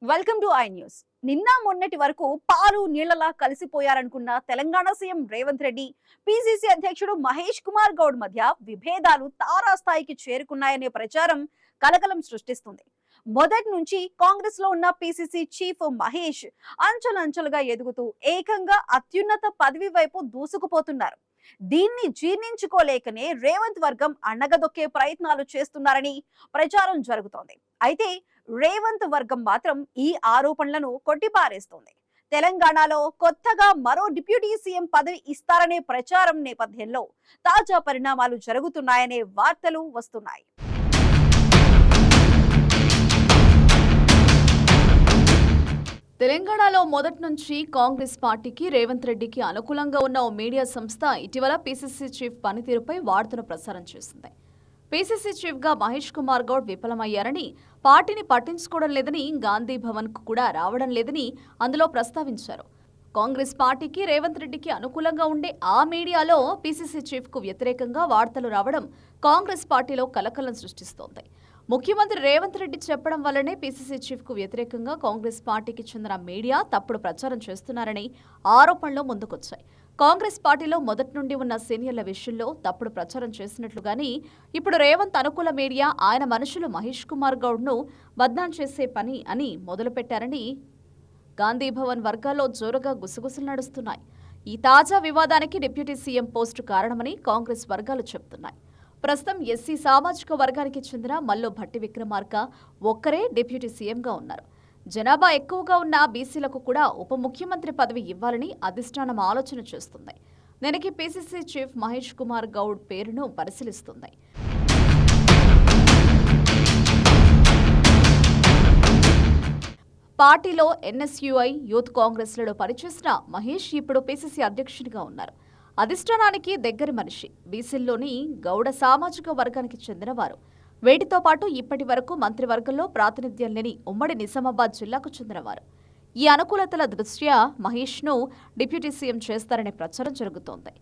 Welcome to I news. నిన్న మొన్నటి వరకు పాలు నీళ్లలా కలిసిపోయారనుకున్న తెలంగాణ సీఎం రేవంత్ రెడ్డి, పిసిసి అధ్యక్షుడు మహేష్ కుమార్ గౌడ్ మధ్య విభేదాలు తారాస్థాయికి చేరుకున్నాయనే ప్రచారం కలకలం సృష్టిస్తుంది. మొదటి నుంచి కాంగ్రెస్ లో ఉన్న పిసిసి చీఫ్ మహేష్ అంచెలంచెలుగా ఎదుగుతూ ఏకంగా అత్యున్నత పదవి వైపు దూసుకుపోతున్నారు. దీన్ని జీర్ణించుకోలేకనే రేవంత్ వర్గం అణగదొక్కే ప్రయత్నాలు చేస్తున్నారని ప్రచారం జరుగుతోంది. అయితే రేవంత్ వర్గం మాత్రం ఈ ఆరోపణలను కొట్టిపారేస్తోంది. తెలంగాణలో కొత్తగా మరో డిప్యూటీ సీఎం పదవి ఇస్తారనే ప్రచారం నేపథ్యంలో తాజా పరిణామాలు జరుగుతున్నాయనే వార్తలు వస్తున్నాయి. తెలంగాణలో మొదటి నుంచి కాంగ్రెస్ పార్టీకి రేవంత్ రెడ్డికి అనుకూలంగా ఉన్న ఓ మీడియా సంస్థ ఇటీవల పిసిసి చీఫ్ పనితీరుపై వార్తను ప్రసారం చేసింది. పిసిసి చీఫ్గా మహేష్ కుమార్ గౌడ్ విఫలమయ్యారని, పార్టీని పట్టించుకోవడం లేదని, గాంధీ భవన్కు కూడా రావడం లేదని అందులో ప్రస్తావించారు. కాంగ్రెస్ పార్టీకి రేవంత్ రెడ్డికి అనుకూలంగా ఉండే ఆ మీడియాలో పిసిసి చీఫ్కు వ్యతిరేకంగా వార్తలు రావడం కాంగ్రెస్ పార్టీలో కలకలం సృష్టిస్తోంది. ముఖ్యమంత్రి రేవంత్ రెడ్డి చెప్పడం వల్లనే పిసిసి చీఫ్కు వ్యతిరేకంగా కాంగ్రెస్ పార్టీకి చెందిన మీడియా తప్పుడు ప్రచారం చేస్తున్నారని ఆరోపణలు ముందుకొచ్చాయి. కాంగ్రెస్ పార్టీలో మొదటి నుండి ఉన్న సీనియర్ల విషయంలో తప్పుడు ప్రచారం చేసినట్లుగాని ఇప్పుడు రేవంత్ అనుకూల మీడియా ఆయన మనుషులు మహేష్ కుమార్ గౌడ్ను బద్నాం చేసే పని అని మొదలుపెట్టారని గాంధీభవన్ వర్గాల్లో జోరుగా గుసగుసలు నడుస్తున్నాయి. ఈ తాజా వివాదానికి డిప్యూటీ సీఎం పోస్టు కారణమని కాంగ్రెస్ వర్గాలు చెబుతున్నాయి. ప్రస్తుతం ఎస్సీ సామాజిక వర్గానికి చెందిన మల్లు భట్టి విక్రమార్క ఒక్కరే డిప్యూటీ సీఎంగా ఉన్నారు. జనాభా ఎక్కువగా ఉన్న బీసీలకు కూడా ఉప ముఖ్యమంత్రి పదవి ఇవ్వాలని అధిష్టానం ఆలోచన చేస్తుంది. దీనికి పిసిసి చీఫ్ మహేష్ కుమార్ గౌడ్ పేరును పరిశీలిస్తుంది. పార్టీలో ఎన్ఎస్యుఐ, యూత్ కాంగ్రెస్లలో పనిచేసిన మహేష్ ఇప్పుడు పిసిసి అధ్యక్షుడిగా ఉన్నారు. అధిష్టానానికి దగ్గరి మనిషి, బీసీల్లోని గౌడ సామాజిక వర్గానికి చెందినవారు. వీటితో పాటు ఇప్పటి వరకు మంత్రివర్గంలో ప్రాతినిధ్యం లేని ఉమ్మడి నిజామాబాద్ జిల్లాకు చెందినవారు. ఈ అనుకూలతల దృష్ట్యా మహేష్ను డిప్యూటీ సీఎం చేస్తారనే ప్రచారం జరుగుతోంది.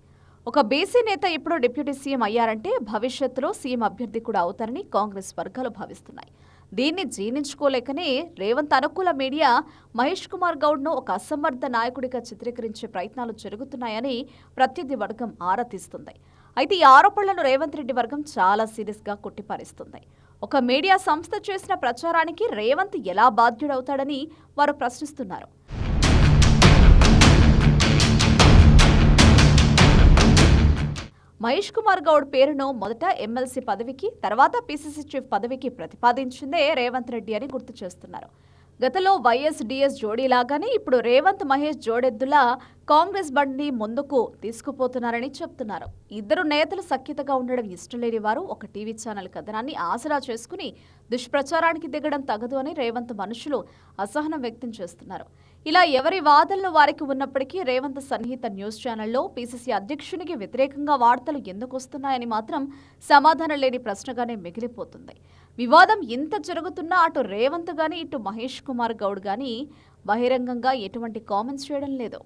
ఒక బీసీ నేత ఇప్పుడు డిప్యూటీ సీఎం అయ్యారంటే భవిష్యత్తులో సీఎం అభ్యర్థి కూడా అవుతారని కాంగ్రెస్ వర్గాలు భావిస్తున్నాయి. దీన్ని జీర్ణించుకోలేకనే రేవంత్ అనుకూల మీడియా మహేష్ కుమార్ గౌడ్ను ఒక అసమర్థ నాయకుడిగా చిత్రీకరించే ప్రయత్నాలు జరుగుతున్నాయని ప్రత్యర్థి వర్గం ఆరా తీస్తుంది. అయితే ఈ ఆరోపణలను రేవంత్ రెడ్డి వర్గం చాలా సీరియస్గా కొట్టిపారేస్తుంది. ఒక మీడియా సంస్థ చేసిన ప్రచారానికి రేవంత్ ఎలా బాధ్యుడవుతాడని వారు ప్రశ్నిస్తున్నారు. మహేష్ కుమార్ గౌడ్ పేరును మొదట ఎమ్మెల్సీ పదవికి, తర్వాత పిసిసి చీఫ్ పదవికి ప్రతిపాదించిందే రేవంత్ రెడ్డి అని గుర్తు చేస్తున్నారు. గతంలో వైఎస్ డిఎస్ జోడీలాగానే ఇప్పుడు రేవంత్ మహేష్ జోడెద్దులా కాంగ్రెస్ బండిని ముందుకు తీసుకుపోతున్నారని చెప్తున్నారు. ఇద్దరు నేతలు సఖ్యతగా ఉండడం ఇష్టం లేని వారు ఒక టీవీ ఛానల్ కథనాన్ని ఆసరా చేసుకుని దుష్ప్రచారానికి దిగడం తగదు అని రేవంత్ మనుషులు అసహనం వ్యక్తం చేస్తున్నారు. ఇలా ఎవరి వాదనలు వారికి ఉన్నప్పటికీ రేవంత్ సన్నిహిత న్యూస్ ఛానల్లో పిసిసి అధ్యక్షునికి వ్యతిరేకంగా వార్తలు ఎందుకు వస్తున్నాయని మాత్రం సమాధానం లేని ప్రశ్నగానే మిగిలిపోతుంది. వివాదం ఇంత జరుగుతున్నా అటు రేవంత్ గాని, ఇటు మహేష్ కుమార్ గౌడ్ గాని బహిరంగంగా ఎటువంటి కామెంట్స్ చేయడం లేదు.